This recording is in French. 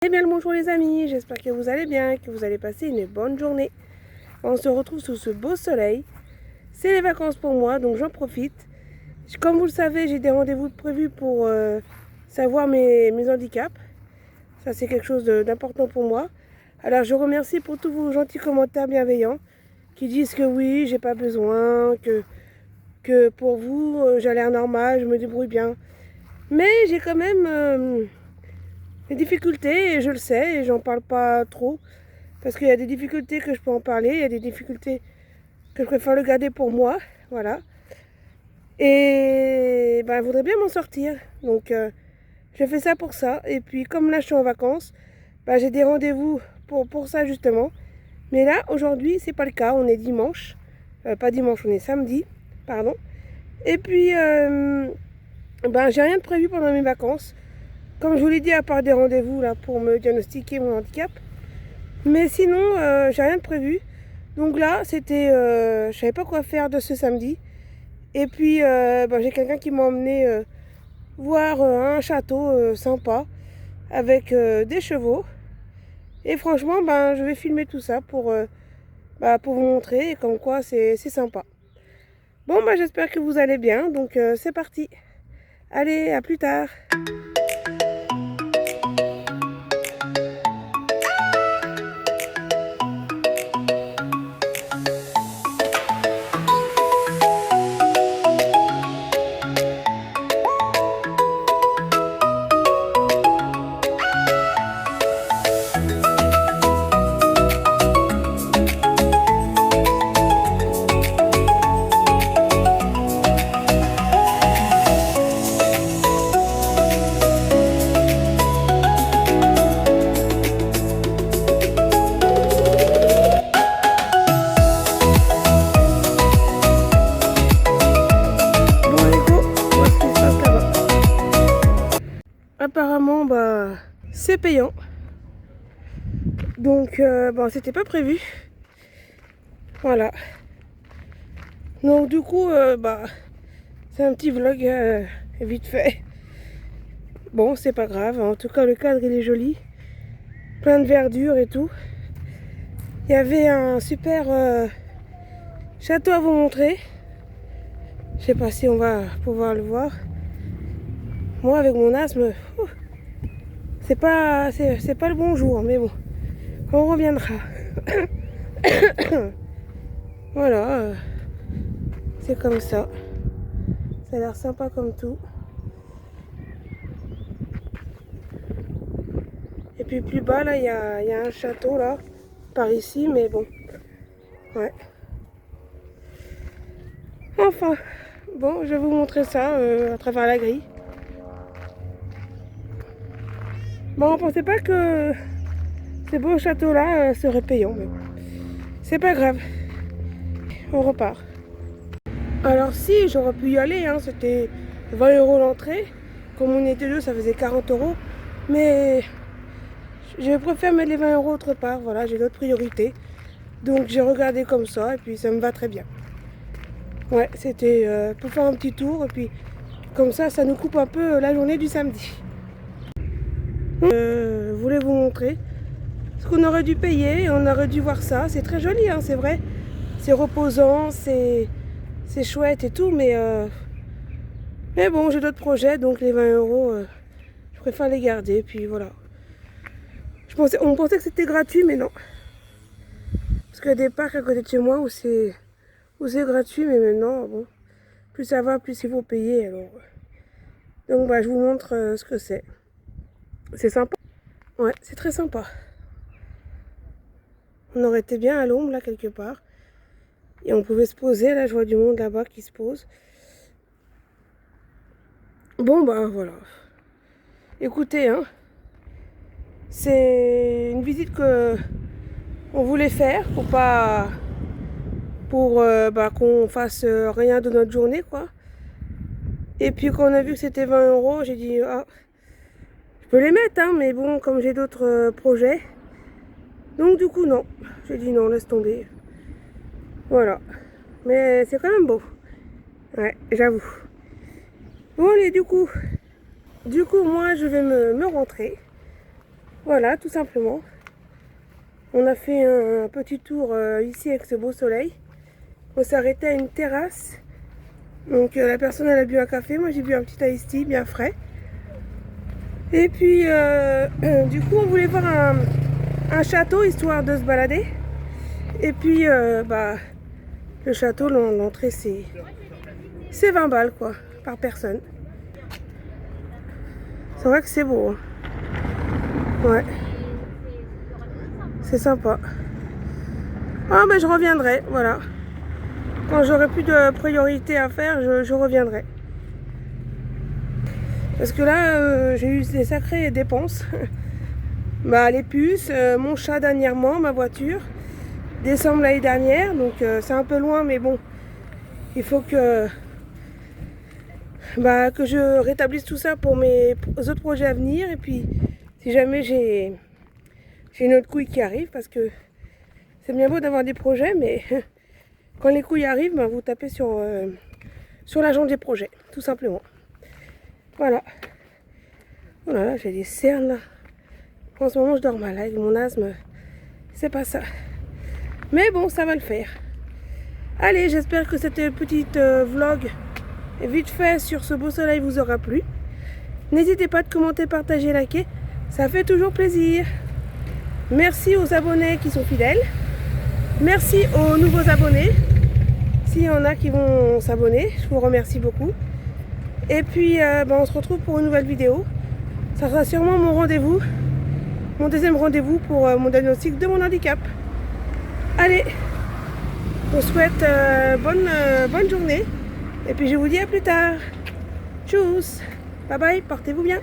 Eh bien le bonjour les amis, j'espère que vous allez bien, que vous allez passer une bonne journée. On se retrouve sous ce beau soleil. C'est les vacances pour moi, donc j'en profite. Comme vous le savez, j'ai des rendez-vous prévus pour savoir mes handicaps. Ça c'est quelque chose d'important pour moi. Alors je remercie pour tous vos gentils commentaires bienveillants qui disent que oui, j'ai pas besoin, que pour vous j'ai l'air normal, je me débrouille bien. Mais j'ai quand même des difficultés, et je le sais, et j'en parle pas trop, parce qu'il y a des difficultés que je peux en parler, il y a des difficultés que je préfère le garder pour moi, voilà. Et ben, je voudrais bien m'en sortir, donc je fais ça pour ça. Et puis comme là je suis en vacances, ben, j'ai des rendez-vous pour ça justement. Mais là, aujourd'hui, c'est pas le cas, on est dimanche, pas dimanche, on est samedi, pardon. Et puis, ben, j'ai rien de prévu pendant mes vacances. Comme je vous l'ai dit, à part des rendez-vous là pour me diagnostiquer mon handicap. Mais sinon, j'ai rien de prévu. Donc là, c'était, je savais pas quoi faire de ce samedi. Et puis, ben, j'ai quelqu'un qui m'a emmené voir un château sympa avec des chevaux. Et franchement, ben, je vais filmer tout ça pour vous montrer. Et comme quoi, c'est sympa. Bon, ben, j'espère que vous allez bien. Donc, c'est parti. Allez, à plus tard. Apparemment, bah, c'est payant. Donc, bon, c'était pas prévu. Voilà. Donc, du coup, bah, c'est un petit vlog vite fait. Bon, c'est pas grave. En tout cas, le cadre, il est joli. Plein de verdure et tout. Il y avait un super château à vous montrer. Je sais pas si on va pouvoir le voir. Moi, avec mon asthme, c'est pas le bon jour, mais bon, on reviendra. Voilà, c'est comme ça. Ça a l'air sympa comme tout. Et puis plus bas, là, il y a un château, là, par ici, mais bon, ouais. Enfin, bon, je vais vous montrer ça à travers la grille. Bon, on pensait pas que ces beaux châteaux-là seraient payants, mais bon, c'est pas grave. On repart. Alors si, j'aurais pu y aller, hein, c'était 20 € l'entrée. Comme on était deux, ça faisait 40 €. Mais je préfère mettre les 20 € autre part, voilà, j'ai d'autres priorités. Donc j'ai regardé comme ça et puis ça me va très bien. Ouais, c'était pour faire un petit tour et puis comme ça nous coupe un peu la journée du samedi. Je voulais vous montrer ce qu'on aurait dû payer, on aurait dû voir ça. C'est très joli, hein, c'est vrai. C'est reposant, c'est chouette et tout, mais bon, j'ai d'autres projets, donc les 20 €, je préfère les garder, puis voilà. On pensait que c'était gratuit, mais non. Parce qu'il y a des parcs à côté de chez moi où c'est gratuit, mais maintenant, bon, plus ça va, plus il faut payer, alors. Donc, bah, je vous montre ce que c'est. C'est sympa. Ouais, c'est très sympa. On aurait été bien à l'ombre, là, quelque part. Et on pouvait se poser, là, je vois du monde là-bas qui se pose. Bon, bah, voilà. Écoutez, hein, c'est une visite que on voulait faire pour bah, qu'on fasse rien de notre journée, quoi. Et puis quand on a vu que c'était 20 €, j'ai dit ah, je peux les mettre, hein, mais bon, comme j'ai d'autres projets, donc du coup non, j'ai dit non, laisse tomber. Voilà, mais c'est quand même beau, ouais, j'avoue. Bon allez, du coup moi je vais me rentrer. Voilà, tout simplement. On a fait un petit tour ici avec ce beau soleil. On s'est arrêté à une terrasse. Donc la personne elle a bu un café, moi j'ai bu un petit iced tea bien frais. Et puis du coup on voulait voir un château histoire de se balader. Et puis le château, l'entrée c'est 20 balles quoi, par personne. C'est vrai que c'est beau. Hein. Ouais. C'est sympa. Ah mais je reviendrai, voilà. Quand j'aurai plus de priorité à faire, je reviendrai. Parce que là, j'ai eu des sacrées dépenses. Les puces, mon chat dernièrement, ma voiture. Décembre l'année dernière, donc c'est un peu loin, mais bon. Il faut que je rétablisse tout ça pour mes autres projets à venir. Et puis, si jamais j'ai une autre couille qui arrive, parce que c'est bien beau d'avoir des projets, mais quand les couilles arrivent, vous tapez sur l'agent des projets, tout simplement. Voilà. Oh là là, j'ai des cernes là. En ce moment, je dors mal avec mon asthme. C'est pas ça. Mais bon, ça va le faire. Allez, j'espère que cette petite vlog vite fait sur ce beau soleil vous aura plu. N'hésitez pas de commenter, partager, liker. Ça fait toujours plaisir. Merci aux abonnés qui sont fidèles. Merci aux nouveaux abonnés. S'il y en a qui vont s'abonner, je vous remercie beaucoup. Et puis, on se retrouve pour une nouvelle vidéo. Ça sera sûrement mon rendez-vous, mon deuxième rendez-vous pour mon diagnostic de mon handicap. Allez, on souhaite bonne journée. Et puis, je vous dis à plus tard. Tchuss. Bye bye, portez-vous bien.